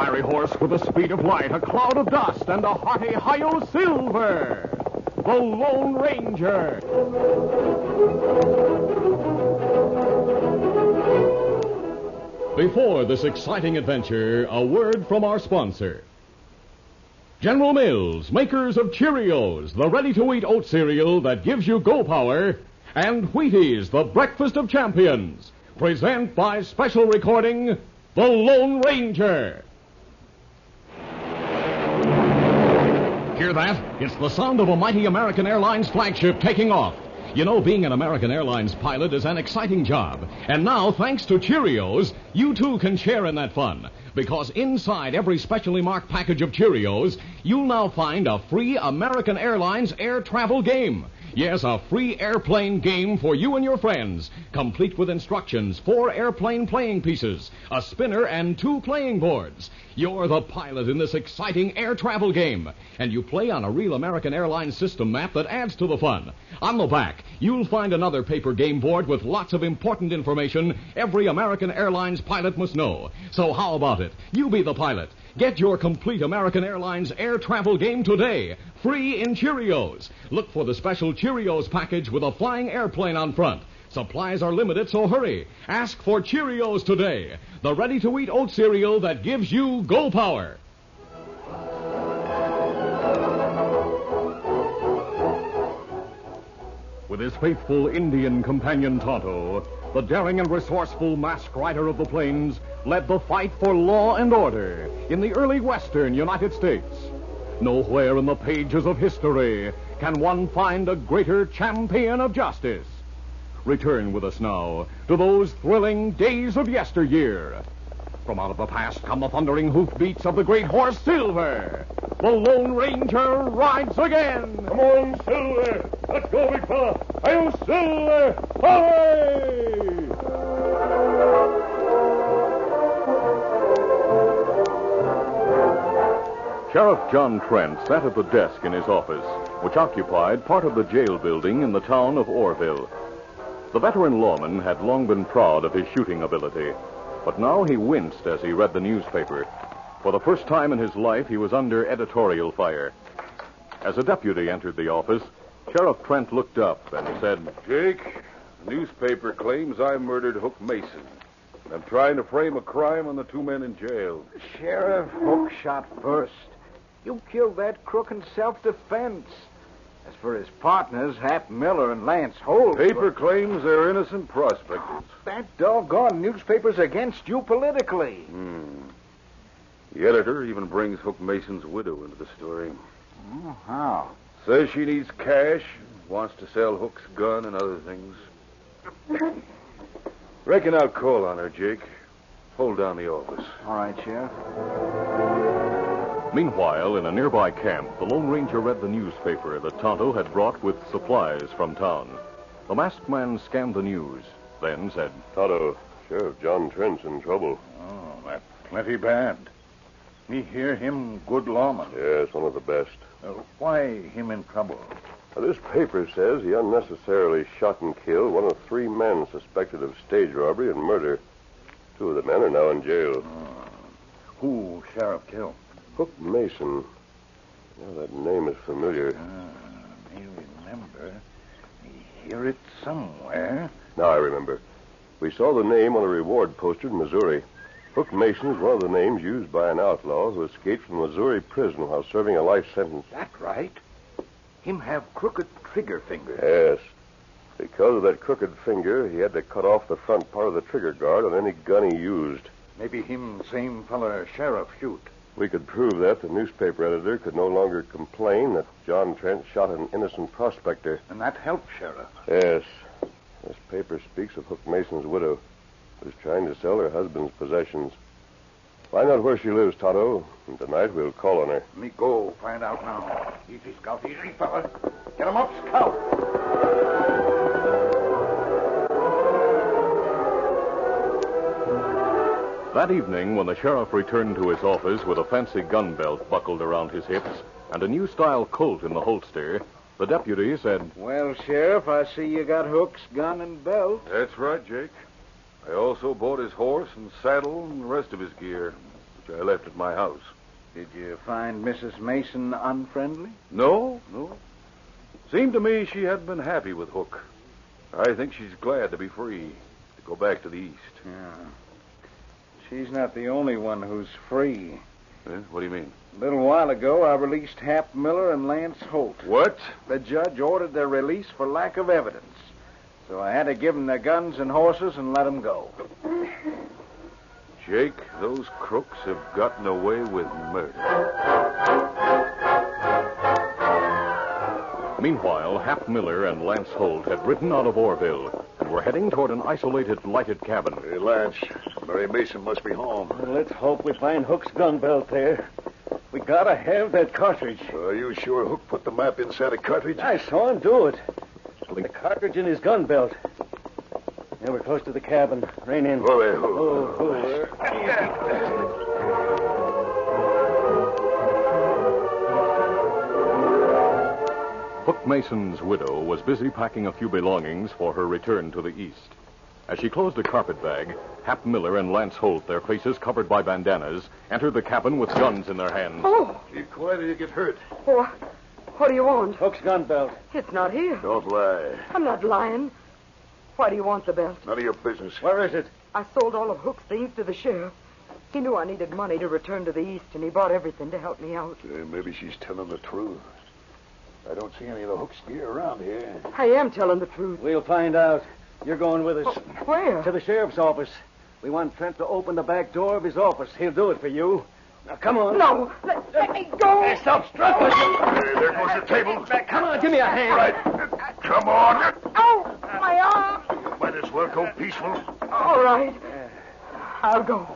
fiery horse with the speed of light, a cloud of dust, and a hearty hi-yo silver. The Lone Ranger. Before this exciting adventure, a word from our sponsor. General Mills, makers of Cheerios, the ready-to-eat oat cereal that gives you go power, and Wheaties, the breakfast of champions, present by special recording, The Lone Ranger. Hear that? It's the sound of a mighty American Airlines flagship taking off. You know, being an American Airlines pilot is an exciting job. And now, thanks to Cheerios, you too can share in that fun. Because inside every specially marked package of Cheerios, you'll now find a free American Airlines air travel game. Yes, a free airplane game for you and your friends, complete with instructions, 4 airplane playing pieces, a spinner, and 2 playing boards. You're the pilot in this exciting air travel game, and you play on a real American Airlines system map that adds to the fun. On the back, you'll find another paper game board with lots of important information every American Airlines pilot must know. So how about it? You be the pilot. Get your complete American Airlines air travel game today, free in Cheerios. Look for the special Cheerios package with a flying airplane on front. Supplies are limited, so hurry. Ask for Cheerios today, the ready-to-eat oat cereal that gives you go power. With his faithful Indian companion Tonto, the daring and resourceful masked rider of the plains led the fight for law and order in the early western United States. Nowhere in the pages of history can one find a greater champion of justice. Return with us now to those thrilling days of yesteryear. From out of the past come the thundering hoofbeats of the great horse Silver. The Lone Ranger rides again. Come on, Silver. Let's go, big fella. Hi-yo, Silver. Away! Sheriff John Trent sat at the desk in his office, which occupied part of the jail building in the town of Orville. The veteran lawman had long been proud of his shooting ability, but now he winced as he read the newspaper. For the first time in his life, he was under editorial fire. As a deputy entered the office, Sheriff Trent looked up and said, Jake, the newspaper claims I murdered Hook Mason. I'm trying to frame a crime on the 2 men in jail. Sheriff, Hook shot first. You killed that crook in self-defense. As for his partners, Hap Miller and Lance Holt... Paper claims they're innocent prospectors. That doggone newspaper's against you politically. The editor even brings Hook Mason's widow into the story. Oh, how? Says she needs cash, wants to sell Hook's gun and other things. Reckon I'll call on her, Jake. Hold down the office. All right, Sheriff. Meanwhile, in a nearby camp, the Lone Ranger read the newspaper that Tonto had brought with supplies from town. The masked man scanned the news, then said, Tonto, Sheriff John Trent's in trouble. Oh, that's plenty bad. Me hear him good lawman. Yes, one of the best. Why him in trouble? Now, this paper says he unnecessarily shot and killed one of 3 men suspected of stage robbery and murder. 2 of the men are now in jail. Who Sheriff killed? Hook Mason. Now, that name is familiar. Me remember. Me hear it somewhere. Now I remember. We saw the name on a reward poster in Missouri. Hook Mason is one of the names used by an outlaw who escaped from a Missouri prison while serving a life sentence. That right? Him have crooked trigger finger. Yes. Because of that crooked finger, he had to cut off the front part of the trigger guard on any gun he used. Maybe him same fella Sheriff shoot. We could prove that, the newspaper editor could no longer complain that John Trent shot an innocent prospector. And that helped, Sheriff. Yes. This paper speaks of Hook Mason's widow, who's trying to sell her husband's possessions. Find out where she lives, Tonto, and tonight we'll call on her. Me go find out now. Easy, Scout, easy, fella. Get him up, Scout. That evening, when the sheriff returned to his office with a fancy gun belt buckled around his hips and a new-style Colt in the holster, the deputy said, Well, Sheriff, I see you got Hook's gun and belt. That's right, Jake. I also bought his horse and saddle and the rest of his gear. which I left at my house. Did you find Mrs. Mason unfriendly? No. Seemed to me she hadn't been happy with Hook. I think she's glad to be free, to go back to the East. Yeah. She's not the only one who's free. What do you mean? A little while ago, I released Hap Miller and Lance Holt. What? The judge ordered their release for lack of evidence. So I had to give them their guns and horses and let them go. Jake, those crooks have gotten away with murder. Meanwhile, Hap Miller and Lance Holt had ridden out of Orville and were heading toward an isolated, lighted cabin. Hey, Lance, Mary Mason must be home. Well, let's hope we find Hook's gun belt there. We gotta have that cartridge. Are you sure Hook put the map inside a cartridge? I saw him do it. The cartridge in his gun belt. Now we're close to the cabin. Rein in. Hook Mason's widow was busy packing a few belongings for her return to the East. As she closed a carpet bag, Hap Miller and Lance Holt, their faces covered by bandanas, entered the cabin with guns in their hands. Oh, Keep quiet or you get hurt. what do you want? Hook's gun belt. It's not here. Don't lie. I'm not lying. Why do you want the belt? None of your business. Where is it? I sold all of Hook's things to the sheriff. He knew I needed money to return to the East, and he bought everything to help me out. Maybe she's telling the truth. I don't see any of the Hook's gear around here. I am telling the truth. We'll find out. You're going with us. Where? To the sheriff's office. We want Trent to open the back door of his office. He'll do it for you. Now, come on. No, let me go. Hey, stop struggling. Hey, there goes your table. Come on, give me a hand. Right. Come on. Oh, my arm. Might as well go peaceful. All right. I'll go.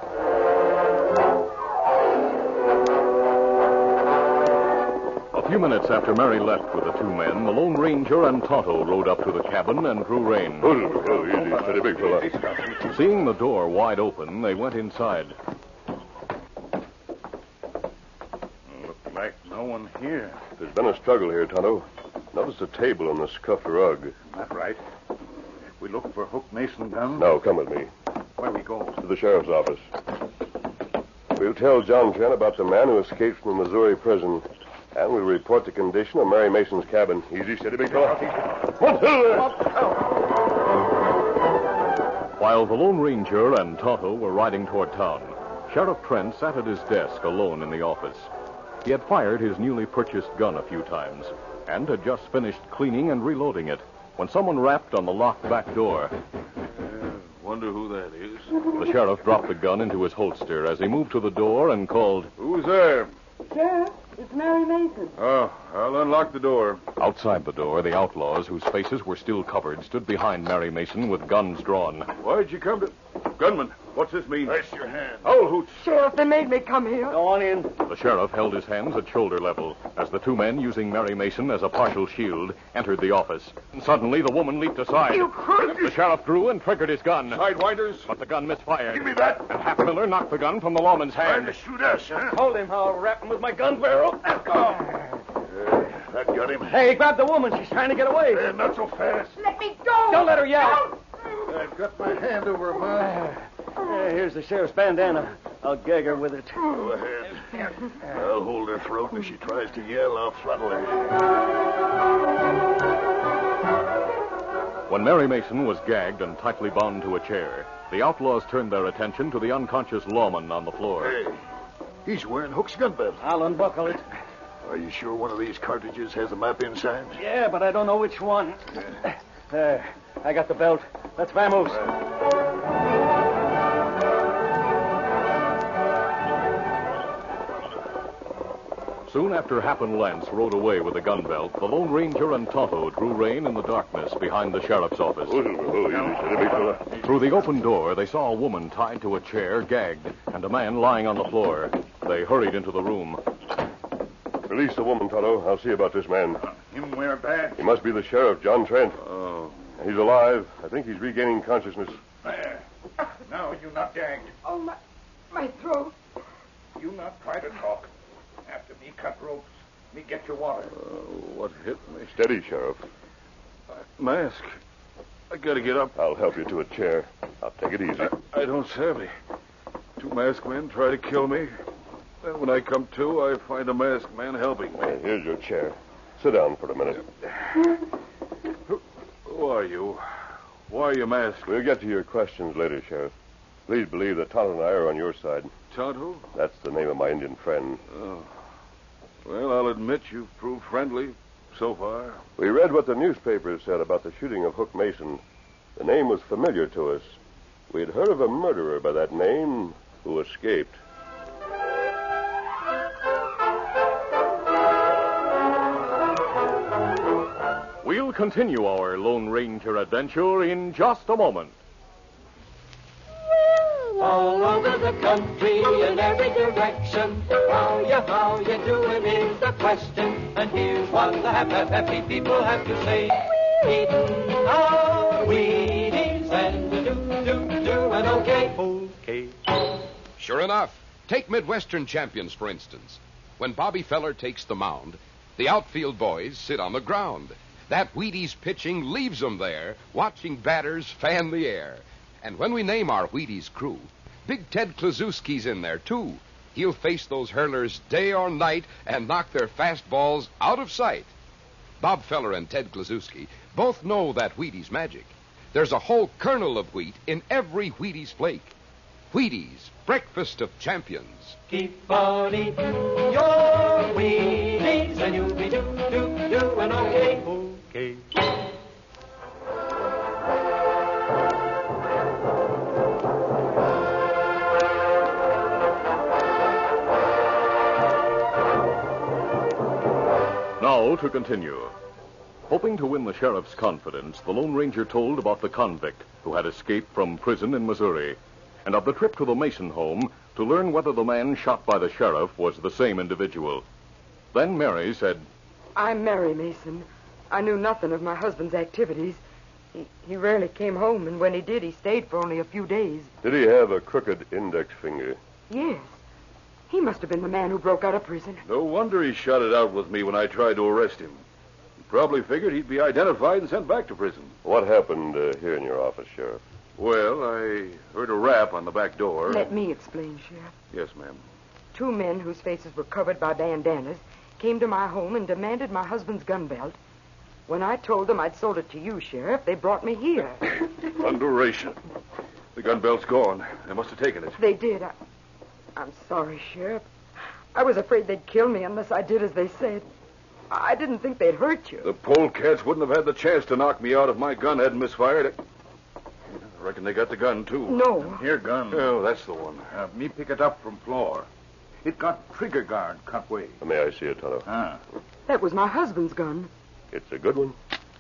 A few minutes after Mary left with the two men, the Lone Ranger and Tonto rode up to the cabin and drew rein. Easy, steady, big fella. Seeing the door wide open, they went inside. Looks like no one here. There's been a struggle here, Tonto. Notice the table and the scuffed rug. That's right. We look for Hook Mason gun. Now, come with me Where we go? to the sheriff's office. We'll tell John Trent about the man who escaped from the Missouri prison. And we'll report the condition of Mary Mason's cabin. Easy, steady, big fella. While the Lone Ranger and Tonto were riding toward town, Sheriff Trent sat at his desk alone in the office. He had fired his newly purchased gun a few times and had just finished cleaning and reloading it when someone rapped on the locked back door. Wonder who that is. The sheriff dropped the gun into his holster as he moved to the door and called. Who's there? Sheriff, it's Mary Mason. Oh, I'll unlock the door. Outside the door, the outlaws, whose faces were still covered, stood behind Mary Mason with guns drawn. Why'd you come to... Gunman, what's this mean? Place your hand. Oh, Hoots. Sheriff, they made me come here. Go on in. The sheriff held his hands at shoulder level as the two men, using Mary Mason as a partial shield, entered the office. And suddenly, the woman leaped aside. You crook! The sheriff drew and triggered his gun. Sidewinders. But the gun misfired. Give me that. And Hap Miller knocked the gun from the lawman's Trying to hand. shoot us, huh? Hold him. I'll wrap him with my gun barrel. That got him. Hey, grab the woman. She's trying to get away. Not so fast. Let me go. Don't let her yell. I've got my hand over her mouth. Here's the sheriff's bandana. I'll gag her with it. Go ahead. I'll hold her throat, and if she tries to yell, I'll throttle her. When Mary Mason was gagged and tightly bound to a chair, the outlaws turned their attention to the unconscious lawman on the floor. Hey, he's wearing Hook's gun belt. I'll unbuckle it. Are you sure one of these cartridges has a map inside? Yeah, but I don't know which one. There. I got the belt. Let's vamoose. Soon after Hap and Lance rode away with the gun belt, the Lone Ranger and Tonto drew rein in the darkness behind the sheriff's office. Easy, steady, big fella. Through the open door, they saw a woman tied to a chair, gagged, and a man lying on the floor. They hurried into the room. Release the woman, Tonto. I'll see about this man. Him wear badge. He must be the sheriff, John Trent. Oh. He's alive. I think he's regaining consciousness. There. Now, you not gagged. Oh, my throat. You not try to talk. After me cut ropes, me get your water. What hit me? Steady, Sheriff. Mask. I gotta get up. I'll help you to a chair. I'll take it easy. I don't savvy. Two masked men try to kill me. Then when I come to, I find a masked man helping me. Here's your chair. Sit down for a minute. Who are you? Why are you masked? We'll get to your questions later, Sheriff. Please believe that Tonto and I are on your side. Tonto? That's the name of my Indian friend. Oh. Well, I'll admit you've proved friendly so far. We read what the newspapers said about the shooting of Hook Mason. The name was familiar to us. We'd heard of a murderer by that name who escaped. We'll continue our Lone Ranger adventure in just a moment. All over the country in every direction, how you doing is the question. And here's what the happy people have to say. Eating our Wheaties and doing okay. Sure enough. Take Midwestern champions, for instance. When Bobby Feller takes the mound, the outfield boys sit on the ground. That Wheaties pitching leaves them there, watching batters fan the air. And when we name our Wheaties crew, Big Ted Klazuski's in there, too. He'll face those hurlers day or night and knock their fastballs out of sight. Bob Feller and Ted Klazuski both know that Wheaties magic. There's a whole kernel of wheat in every Wheaties flake. Wheaties, breakfast of champions. Keep on eating your Wheaties and you'll be doing okay. Now to continue. Hoping to win the sheriff's confidence, the Lone Ranger told about the convict who had escaped from prison in Missouri, and of the trip to the Mason home to learn whether the man shot by the sheriff was the same individual. Then Mary said, I'm Mary Mason. I knew nothing of my husband's activities. He rarely came home, and when he did, he stayed for only a few days. Did he have a crooked index finger? Yes. He must have been the man who broke out of prison. No wonder he shot it out with me when I tried to arrest him. He probably figured he'd be identified and sent back to prison. What happened here in your office, Sheriff? Well, I heard a rap on the back door. Let me explain, Sheriff. Yes, ma'am. Two men whose faces were covered by bandanas came to my home and demanded my husband's gun belt. When I told them I'd sold it to you, Sheriff, they brought me here. Thunderation. The gun belt's gone. They must have taken it. They did. I'm sorry, Sheriff. I was afraid they'd kill me unless I did as they said. I didn't think they'd hurt you. The polecats wouldn't have had the chance to knock me out if my gun hadn't misfired. I reckon they got the gun, too. No. Here, gun. Oh, that's the one. Me pick it up from floor. It got trigger guard cut way. May I see it, Tonto? That was my husband's gun. It's a good one.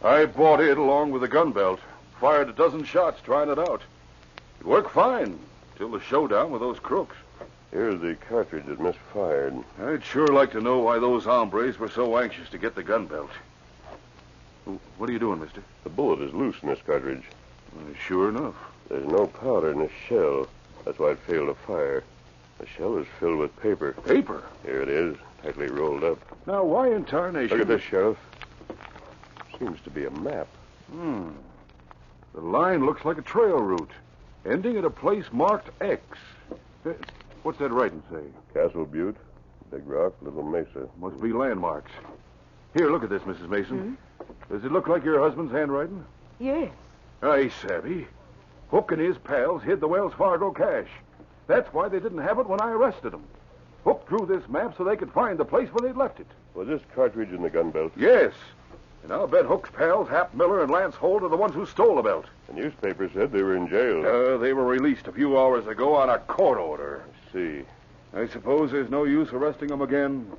I bought it along with the gun belt. Fired a dozen shots trying it out. It worked fine till the showdown with those crooks. Here's the cartridge that misfired. I'd sure like to know why those hombres were so anxious to get the gun belt. What are you doing, mister? The bullet is loose in this cartridge. Sure enough. There's no powder in the shell. That's why it failed to fire. The shell is filled with paper. Paper? Here it is, tightly rolled up. Now, why in tarnation? Look at this, Sheriff. Seems to be a map. The line looks like a trail route, ending at a place marked X. What's that writing say? Castle Butte, Big Rock, Little Mesa. Must be landmarks. Here, look at this, Mrs. Mason. Does it look like your husband's handwriting? Yes. I savvy. Hook and his pals hid the Wells Fargo cash. That's why they didn't have it when I arrested them. Hook drew this map so they could find the place where they'd left it. Was this cartridge in the gun belt? Yes. And I'll bet Hook's pals, Hap Miller and Lance Holt, are the ones who stole the belt. The newspaper said they were in jail. They were released a few hours ago on a court order. I see. I suppose there's no use arresting them again.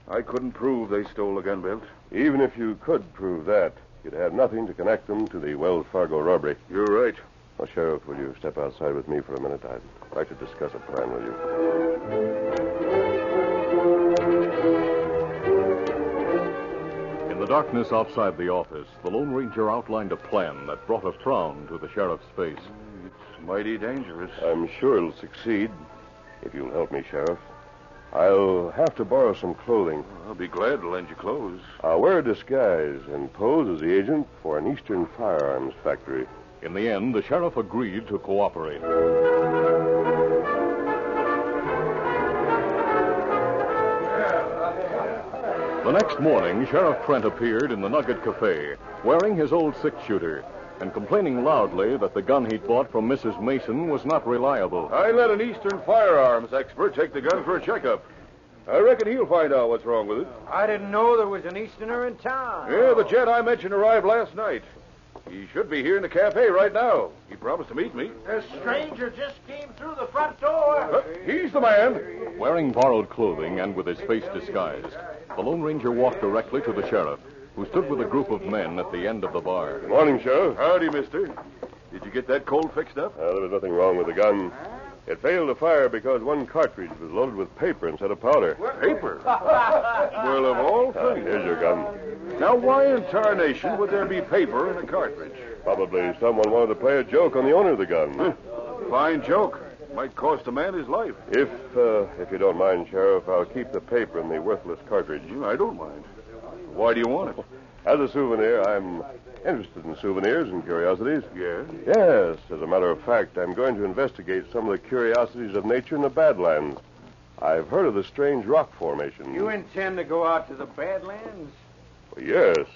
I couldn't prove they stole the gun belt. Even if you could prove that, you'd have nothing to connect them to the Wells Fargo robbery. You're right. Well, Sheriff, will you step outside with me for a minute? I'd like to discuss a plan with you. In the darkness outside the office, the Lone Ranger outlined a plan that brought a frown to the sheriff's face. It's mighty dangerous. I'm sure it'll succeed, if you'll help me, Sheriff. I'll have to borrow some clothing. I'll be glad to lend you clothes. I'll wear a disguise and pose as the agent for an Eastern firearms factory. In the end, the sheriff agreed to cooperate. The next morning, Sheriff Trent appeared in the Nugget Cafe, wearing his old six-shooter, and complaining loudly that the gun he'd bought from Mrs. Mason was not reliable. I let an Eastern firearms expert take the gun for a checkup. I reckon he'll find out what's wrong with it. I didn't know there was an Easterner in town. Yeah, the jet I mentioned arrived last night. He should be here in the cafe right now. He promised to meet me. A stranger just came through the front door. He's the man. Wearing borrowed clothing and with his face disguised, the Lone Ranger walked directly to the sheriff, who stood with a group of men at the end of the bar. Good morning, Sheriff. Howdy, mister. Did you get that Colt fixed up? There was nothing wrong with the gun. It failed to fire because one cartridge was loaded with paper instead of powder. Paper? Well, of all things. Here's your gun. Now, why in tarnation would there be paper in a cartridge? Probably someone wanted to play a joke on the owner of the gun. Fine joke. Might cost a man his life. If you don't mind, Sheriff, I'll keep the paper in the worthless cartridge. I don't mind. Why do you want it? As a souvenir, I'm interested in souvenirs and curiosities. Yes? Yes. As a matter of fact, I'm going to investigate some of the curiosities of nature in the Badlands. I've heard of the strange rock formation. You intend to go out to the Badlands? Well, yes,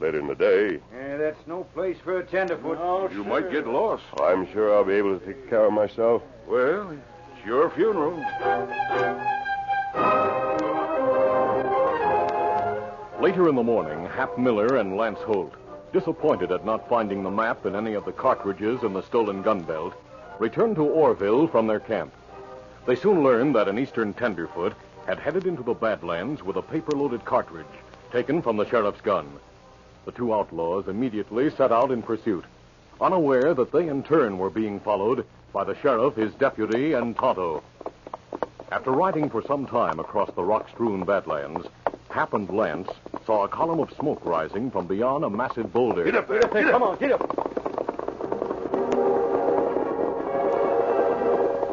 later in the day. Yeah, that's no place for a tenderfoot. Oh, You might get lost. I'm sure I'll be able to take care of myself. Well, it's your funeral. Later in the morning, Hap Miller and Lance Holt, disappointed at not finding the map in any of the cartridges in the stolen gun belt, returned to Orville from their camp. They soon learned that an Eastern tenderfoot had headed into the Badlands with a paper-loaded cartridge taken from the sheriff's gun. The two outlaws immediately set out in pursuit, unaware that they in turn were being followed by the sheriff, his deputy, and Tonto. After riding for some time across the rock-strewn Badlands, Hap and Lance saw a column of smoke rising from beyond a massive boulder. Get up there. Come on, get up.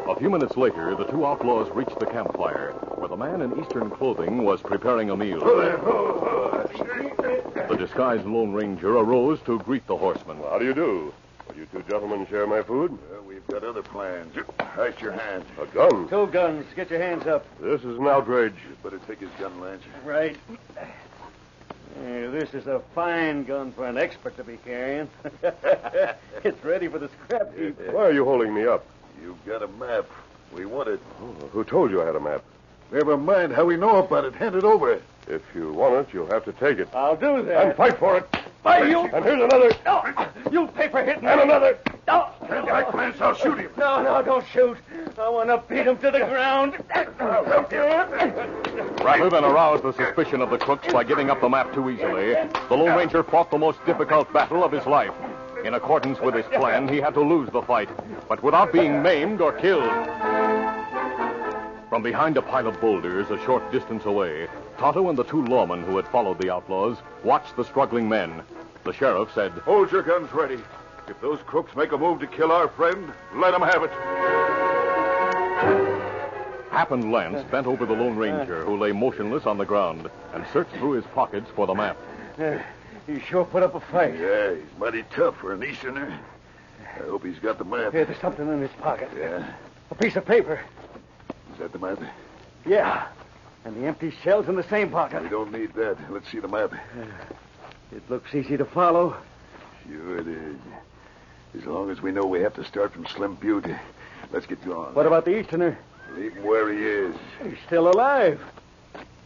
A few minutes later, the two outlaws reached the campfire, where the man in Eastern clothing was preparing a meal. The disguised Lone Ranger arose to greet the horseman. How do you do? Will you two gentlemen share my food? Well, we've got other plans. Ice your hands. A gun? Two guns. Get your hands up. This is an outrage. Better take his gun, Lance. Right. This is a fine gun for an expert to be carrying. It's ready for the scrap heap. Why are you holding me up? You've got a map. We want it. Oh, who told you I had a map? Never mind how we know about it. Hand it over. If you want it, you'll have to take it. I'll do that. And fight for it. Why, you... And here's another. You paper hitting. And another. Like Lance, I'll shoot him. No, don't shoot. I want to beat him to the ground. Rather than arouse the suspicion of the crooks by giving up the map too easily, the Lone Ranger fought the most difficult battle of his life. In accordance with his plan, he had to lose the fight, but without being maimed or killed. From behind a pile of boulders a short distance away, Tonto and the two lawmen who had followed the outlaws watched the struggling men. The sheriff said, Hold your guns ready. If those crooks make a move to kill our friend, let them have it. Hap and Lance bent over the Lone Ranger, who lay motionless on the ground, and searched through his pockets for the map. He sure put up a fight. Yeah, he's mighty tough for an Easterner. I hope he's got the map. There's something in his pocket. Yeah. A piece of paper. Is that the map? Yeah. And the empty shell's in the same pocket. We don't need that. Let's see the map. It looks easy to follow. Sure it is. As long as we know we have to start from Slim Butte, let's get going. What about the Easterner? Leave him where he is. He's still alive.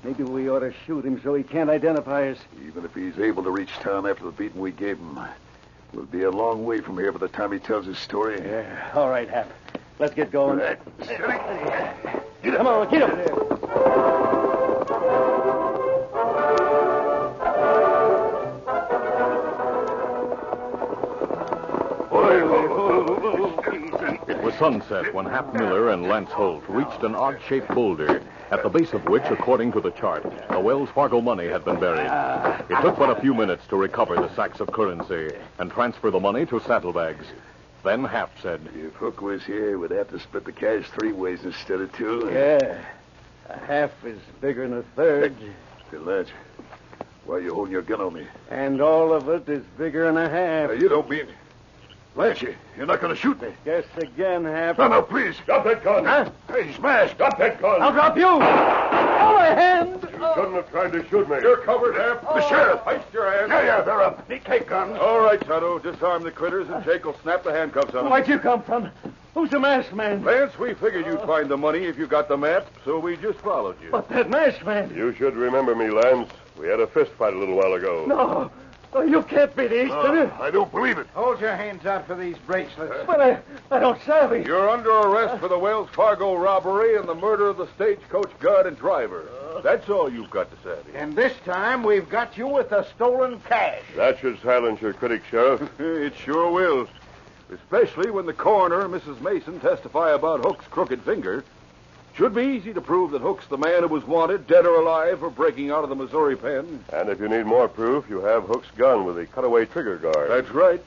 Maybe we ought to shoot him so he can't identify us. Even if he's able to reach town after the beating we gave him, we'll be a long way from here by the time he tells his story. Yeah. All right, Hap. Let's get going. Steady. Come on, get up there. It was sunset when Hap Miller and Lance Holt reached an odd-shaped boulder, at the base of which, according to the chart, the Wells Fargo money had been buried. It took but a few minutes to recover the sacks of currency and transfer the money to saddlebags. Then Hap said, If Hook was here, we'd have to split the cash 3 ways instead of 2. Yeah. A half is bigger than a third. Still, Lance, why are you holding your gun on me? And all of it is bigger than a half. You don't mean... Lance, you're not going to shoot me. Guess again, Hap. No, please. Drop that gun. Huh? Hey, smash. Drop that gun. I'll drop you. Over hand. shouldn't have tried to shoot me. You're covered, Hap. The sheriff. Heist your hands. Yeah, they're up. Me take guns. All right, Tonto. Disarm the critters, and Jake will snap the handcuffs on them. Where'd you come from? Who's the masked man? Lance, we figured you'd find the money if you got the map, so we just followed you. But that masked man. You should remember me, Lance. We had a fist fight a little while ago. No. Oh, you can't be the Easterner. I don't believe it. Hold your hands out for these bracelets. But I don't savvy. You're under arrest for the Wells Fargo robbery and the murder of the stagecoach guard and driver. That's all you've got to say. And this time we've got you with the stolen cash. That should silence your critics, Sheriff. It sure will. Especially when the coroner and Mrs. Mason testify about Hook's crooked finger. Should be easy to prove that Hook's the man who was wanted, dead or alive, for breaking out of the Missouri pen. And if you need more proof, you have Hook's gun with the cutaway trigger guard. That's right.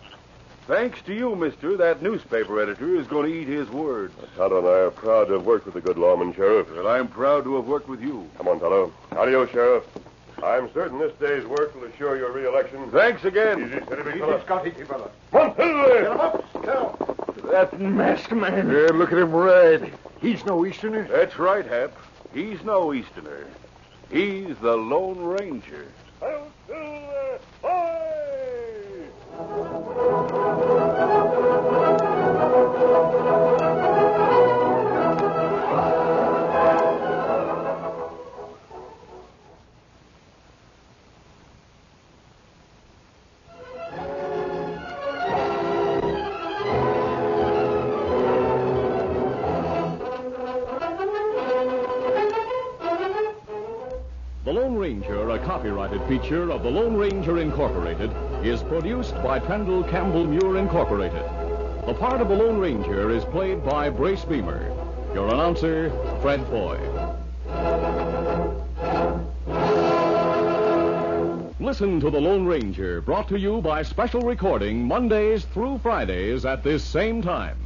Thanks to you, mister, that newspaper editor is going to eat his words. Tonto and I are proud to have worked with the good lawman, Sheriff. Well, I'm proud to have worked with you. Come on, Tonto. Adios, Sheriff. I'm certain this day's work will assure your re-election. Thanks again. Easy, steady, big fella. Scotty, fella. Come on, Henry! Get him up. Down. That masked man. Yeah, look at him ride. He's no Easterner. That's right, Hap. He's no Easterner. He's the Lone Ranger. The Lone Ranger, a copyrighted feature of the Lone Ranger Incorporated, is produced by Pendle Campbell Muir Incorporated. The part of the Lone Ranger is played by Brace Beamer. Your announcer, Fred Foy. Listen to The Lone Ranger, brought to you by special recording Mondays through Fridays at this same time.